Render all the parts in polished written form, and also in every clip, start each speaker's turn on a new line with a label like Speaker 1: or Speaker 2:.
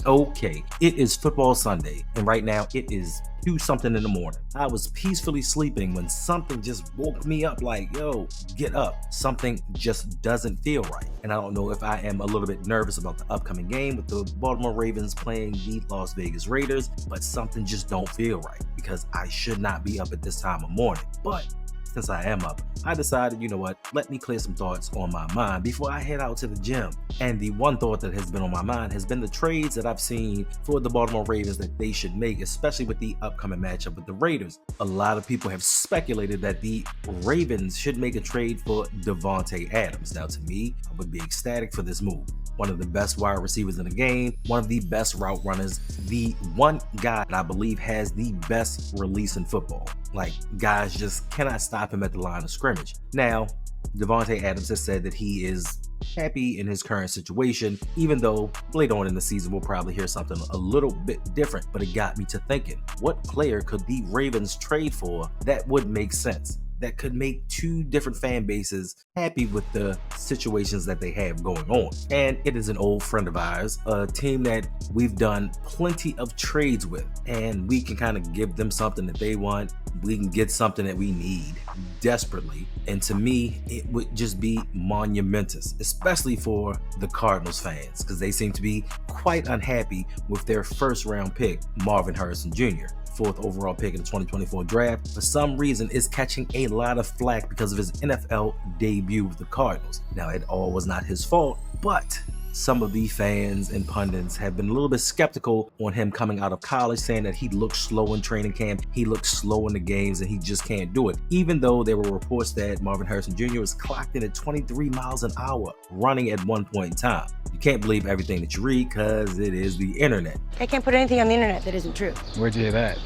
Speaker 1: Okay, it is football Sunday, and right now it is 2 something in the morning. I was peacefully sleeping when something just woke me up like, yo, get up. Something just doesn't feel right. And I don't know if I am a little bit nervous about the upcoming game with the Baltimore Ravens playing the Las Vegas Raiders, but something just don't feel right because I should not be up at this time of morning. But since I am up, I decided, you know what, let me clear some thoughts on my mind before I head out to the gym. And the one thought that has been on my mind has been the trades that I've seen for the Baltimore Ravens that they should make, especially with the upcoming matchup with the Raiders. A lot of people have speculated that the Ravens should make a trade for Devante Adams. Now, to me, I would be ecstatic for this move. One of the best wide receivers in the game, one of the best route runners, the one guy that I believe has the best release in football. Like, guys just cannot stop him at the line of scrimmage. Now, Devante Adams has said that he is happy in his current situation, even though later on in the season we'll probably hear something a little bit different. But it got me to thinking, what player could the Ravens trade for that would make sense? That could make two different fan bases happy with the situations that they have going on. And it is an old friend of ours, a team that we've done plenty of trades with, and we can kind of give them something that they want. We can get something that we need desperately. And to me, it would just be monumentous, especially for the Cardinals fans, because they seem to be quite unhappy with their first round pick, Marvin Harrison Jr. Fourth overall pick in the 2024 draft, for some reason is catching a lot of flack because of his NFL debut with the Cardinals. Now, it all was not his fault, but some of the fans and pundits have been a little bit skeptical on him coming out of college, saying that he looks slow in training camp, he looks slow in the games, and he just can't do it. Even though there were reports that Marvin Harrison Jr. was clocked in at 23 miles an hour running at one point in time. You can't believe everything that you read because it is the internet.
Speaker 2: I can't put anything on the internet that isn't true.
Speaker 3: Where'd you hear that?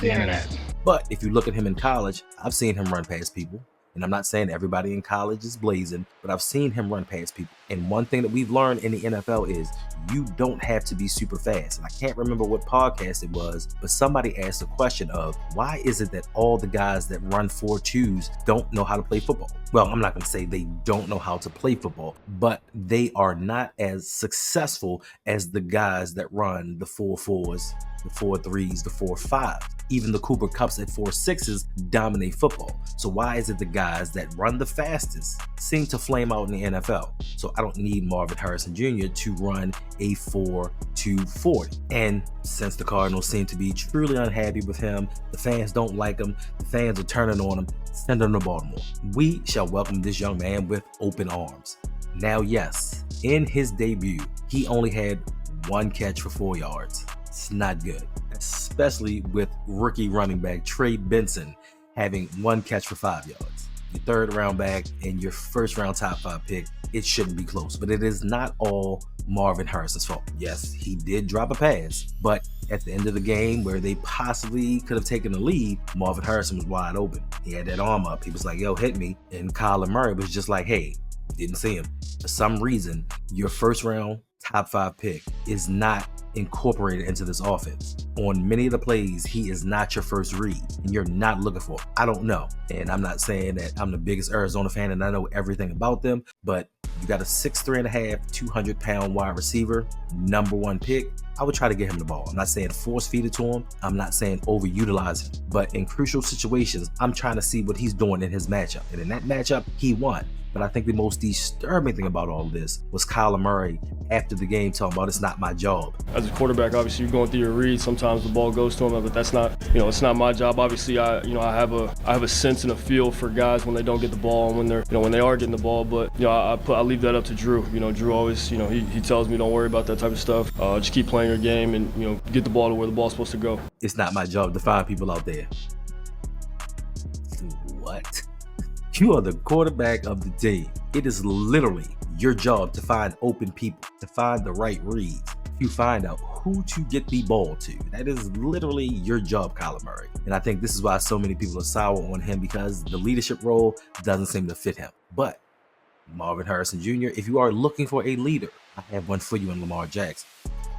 Speaker 3: The internet.
Speaker 1: But if you look at him in college, I've seen him run past people. And I'm not saying everybody in college is blazing, but I've seen him run past people. And one thing that we've learned in the NFL is you don't have to be super fast. And I can't remember what podcast it was, but somebody asked the question of, why is it that all the guys that run 4.2s don't know how to play football? Well, I'm not going to say they don't know how to play football, but they are not as successful as the guys that run the 4.4s, the 4.3s, the 4.5s. Even the Cooper Kupps at 4.6s dominate football. So why is it the guys that run the fastest seem to flame out in the NFL? So I don't need Marvin Harrison Jr. to run a 4.240. And since the Cardinals seem to be truly unhappy with him, the fans don't like him, the fans are turning on him, send him to Baltimore. We shall welcome this young man with open arms. Now, yes, in his debut, he only had one catch for 4 yards. It's not good, especially with rookie running back Trey Benson having one catch for 5 yards. Your third round back and your first round top 5 pick, it shouldn't be close, but it is not all Marvin Harrison's fault. Yes, he did drop a pass, but at the end of the game where they possibly could have taken the lead, Marvin Harrison was wide open. He had that arm up. He was like, yo, hit me. And Kyler Murray was just like, hey, didn't see him. For some reason, your first round top 5 pick is not incorporated into this offense. On many of the plays, he is not your first read, and you're not looking for him. I don't know. And I'm not saying that I'm the biggest Arizona fan and I know everything about them, but you got a 6'3.5", 200-pound wide receiver, number 1 pick. I would try to get him the ball. I'm not saying force feed it to him. I'm not saying overutilize him. But in crucial situations, I'm trying to see what he's doing in his matchup. And in that matchup, he won. But I think the most disturbing thing about all of this was Kyler Murray after the game talking about it's not my job.
Speaker 4: As a quarterback, obviously you're going through your reads. Sometimes the ball goes to him, but that's not, it's not my job. Obviously, I have a sense and a feel for guys when they don't get the ball and when they are getting the ball. But I leave that up to Drew. Drew always, he tells me don't worry about that type of stuff. Just keep playing your game and get the ball to where the ball's supposed to go.
Speaker 1: It's not my job to find people out there. What? You are the quarterback of the team. It is literally your job to find open people, to find the right reads, to find out who to get the ball to. That is literally your job, Kyler Murray. And I think this is why so many people are sour on him, because the leadership role doesn't seem to fit him. But Marvin Harrison Jr., if you are looking for a leader, I have one for you in Lamar Jackson.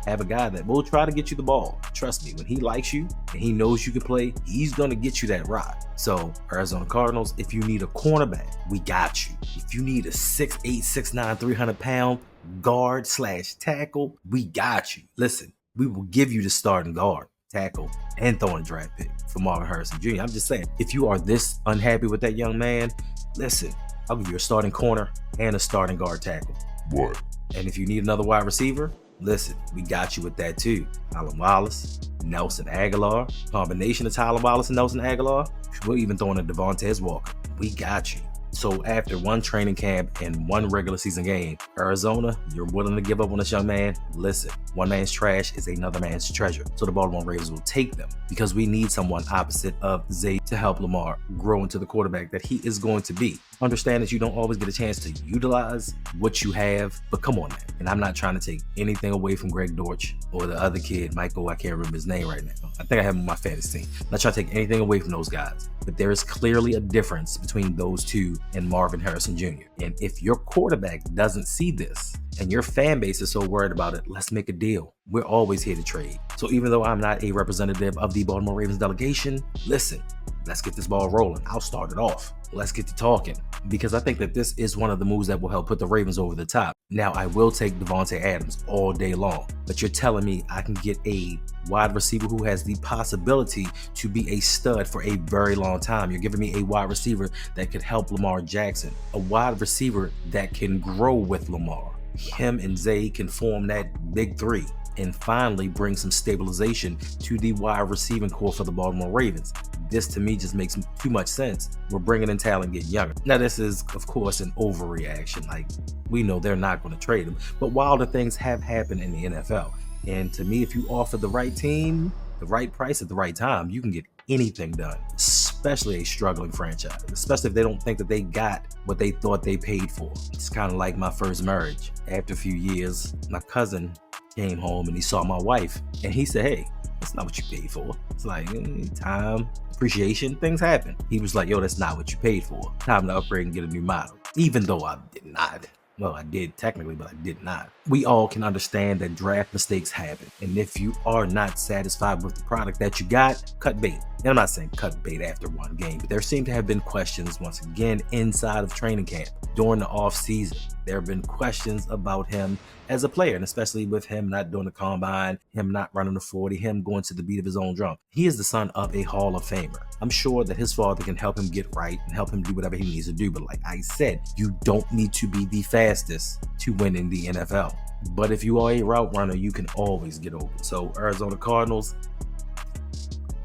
Speaker 1: have a guy that will try to get you the ball. Trust me, when he likes you and he knows you can play, he's going to get you that rock. So, Arizona Cardinals, if you need a cornerback, we got you. If you need a 6'8", 6'9", 300-pound guard/tackle, we got you. Listen, we will give you the starting guard, tackle, and throwing draft pick for Marvin Harrison Jr. I'm just saying, if you are this unhappy with that young man, listen, I'll give you a starting corner and a starting guard tackle.
Speaker 5: What?
Speaker 1: And if you need another wide receiver, listen, we got you with that too. Tylan Wallace, Nelson Aguilar, combination of Tylan Wallace and Nelson Aguilar. We'll even throw in a Devante Walker. We got you. So after one training camp and one regular season game, Arizona, you're willing to give up on this young man? Listen, one man's trash is another man's treasure. So the Baltimore Ravens will take them because we need someone opposite of Zay to help Lamar grow into the quarterback that he is going to be. Understand that you don't always get a chance to utilize what you have, but come on, man. And I'm not trying to take anything away from Greg Dortch or the other kid, Michael, I can't remember his name right now. I think I have him on my fantasy team. I'm not trying to take anything away from those guys, but there is clearly a difference between those two and Marvin Harrison Jr. And if your quarterback doesn't see this and your fan base is so worried about it, let's make a deal. We're always here to trade. So even though I'm not a representative of the Baltimore Ravens delegation, listen, let's get this ball rolling. I'll start it off. Let's get to talking because I think that this is one of the moves that will help put the Ravens over the top. Now, I will take Devante Adams all day long, but you're telling me I can get a wide receiver who has the possibility to be a stud for a very long time. You're giving me a wide receiver that could help Lamar Jackson, a wide receiver that can grow with Lamar. Him and Zay can form that big three and finally bring some stabilization to the wide receiving core for the Baltimore Ravens. This to me just makes too much sense. We're bringing in talent, getting younger. Now this is of course an overreaction. Like we know they're not going to trade him, but wilder things have happened in the NFL. And to me, if you offer the right team, the right price at the right time, you can get anything done, especially a struggling franchise, especially if they don't think that they got what they thought they paid for. It's kind of like my first marriage. After a few years, my cousin came home and he saw my wife and he said, "Hey, that's not what you paid for." It's like time, appreciation, things happen. He was like, "Yo, that's not what you paid for. Time to upgrade and get a new model." Even though I did not. Well, I did technically, but I did not. We all can understand that draft mistakes happen. And if you are not satisfied with the product that you got, cut bait. And I'm not saying cut bait after one game, but there seem to have been questions once again inside of training camp during the off season. There have been questions about him as a player, and especially with him not doing the combine, him not running the 40, him going to the beat of his own drum. He is the son of a Hall of Famer. I'm sure that his father can help him get right and help him do whatever he needs to do. But like I said, you don't need to be the fastest to win in the NFL. But if you are a route runner, you can always get open. So Arizona Cardinals,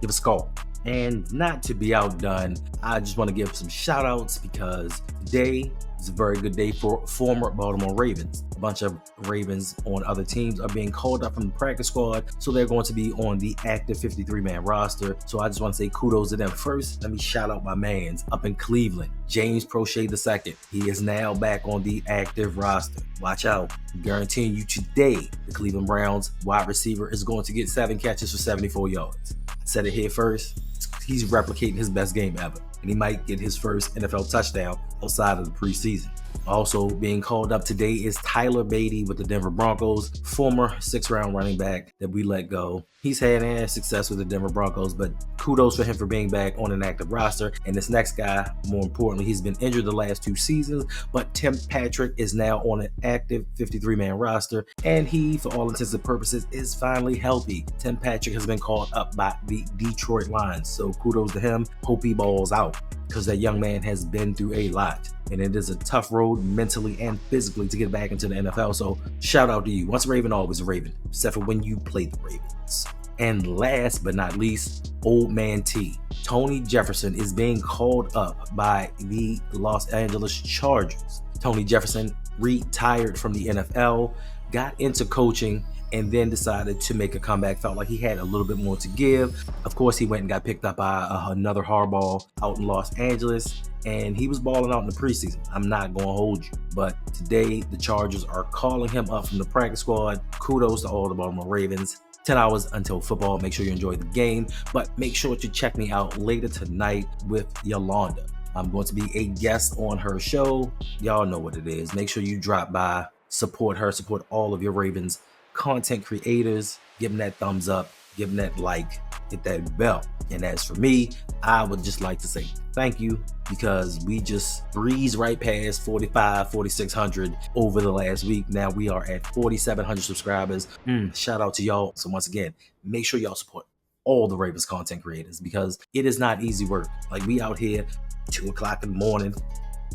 Speaker 1: give us a call. And not to be outdone, I just want to give some shout outs because today is a very good day for former Baltimore Ravens. A bunch of Ravens on other teams are being called up from the practice squad, so they're going to be on the active 53-man roster. So I just want to say kudos to them. First, let me shout out my mans up in Cleveland, James Prochet II. He is now back on the active roster. Watch out. I'm guaranteeing you today, the Cleveland Browns wide receiver is going to get 7 catches for 74 yards. I said it here first. He's replicating his best game ever, and he might get his first NFL touchdown outside of the preseason. Also being called up today is Tyler Beatty with the Denver Broncos, former 6th-round running back that we let go. He's had success with the Denver Broncos, but kudos for him for being back on an active roster. And this next guy, more importantly, he's been injured the last 2 seasons, but Tim Patrick is now on an active 53-man roster, and he, for all intents and purposes, is finally healthy. Tim Patrick has been called up by the Detroit Lions, so kudos to him. Hope he balls out, because that young man has been through a lot, and it is a tough road mentally and physically to get back into the NFL. So shout out to you. Once a Raven, always a Raven, except for when you play the Ravens. And last but not least, Old Man T. Tony Jefferson is being called up by the Los Angeles Chargers. Tony Jefferson retired from the NFL, got into coaching, and then decided to make a comeback. Felt like he had a little bit more to give. Of course, he went and got picked up by another Harbaugh out in Los Angeles, and he was balling out in the preseason. I'm not going to hold you, but today the Chargers are calling him up from the practice squad. Kudos to all the Baltimore Ravens. 10 hours until football. Make sure you enjoy the game, but make sure to check me out later tonight with Yolanda. I'm going to be a guest on her show. Y'all know what it is. Make sure you drop by, support her, support all of your Ravens content creators, give them that thumbs up, give them that like, hit that bell. And as for me, I would just like to say thank you, because we just breezed right past 4,600 over the last week. Now we are at 4,700 subscribers. Shout out to y'all. So once again, make sure y'all support all the Ravens content creators, because it is not easy work. Like, we out here 2 o'clock in the morning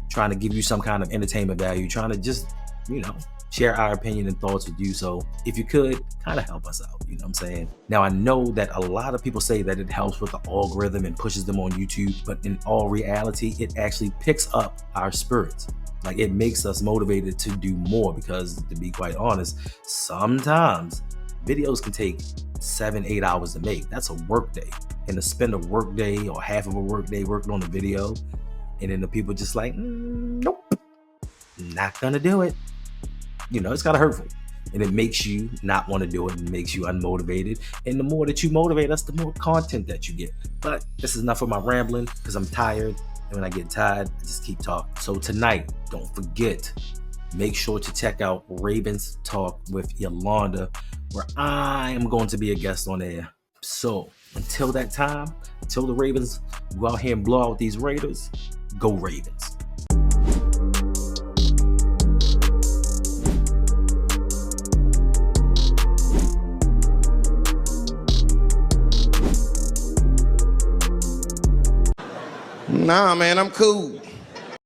Speaker 1: trying to give you some kind of entertainment value, trying to just, share our opinion and thoughts with you. So if you could kind of help us out, you know what I'm saying? Now, I know that a lot of people say that it helps with the algorithm and pushes them on YouTube, but in all reality, it actually picks up our spirits. Like, it makes us motivated to do more, because to be quite honest, sometimes videos can take 7-8 hours to make. That's a work day. And to spend a work day or half of a work day working on a video, and then the people just like, nope, not gonna do it. It's kind of hurtful, and it makes you not want to do it, and makes you unmotivated. And the more that you motivate us, the more content that you get. But this is enough of my rambling, because I'm tired, and when I get tired, I just keep talking. So tonight, don't forget, make sure to check out Ravens Talk with Yolanda, where I am going to be a guest on there. So until that time, until the Ravens go out here and blow out these Raiders, go Ravens.
Speaker 5: Nah, man, I'm cool.